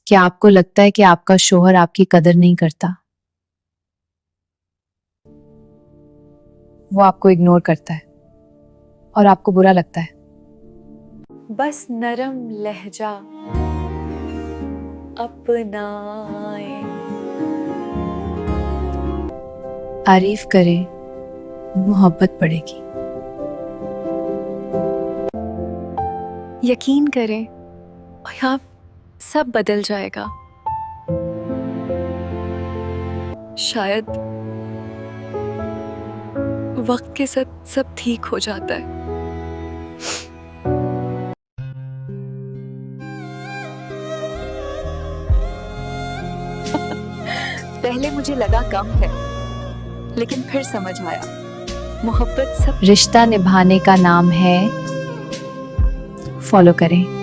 क्या आपको लगता है कि आपका शौहर आपकी कदर नहीं करता? वो आपको इग्नोर करता है और आपको बुरा लगता है? बस नरम लहजा अपनाए। तारीफ करें, मोहब्बत बढ़ेगी। यकीन करें और आप सब बदल जाएगा। शायद वक्त के साथ सब ठीक हो जाता है। पहले मुझे लगा कम है, लेकिन फिर समझ आया मोहब्बत सब। रिश्ता निभाने का नाम है फॉलो करें।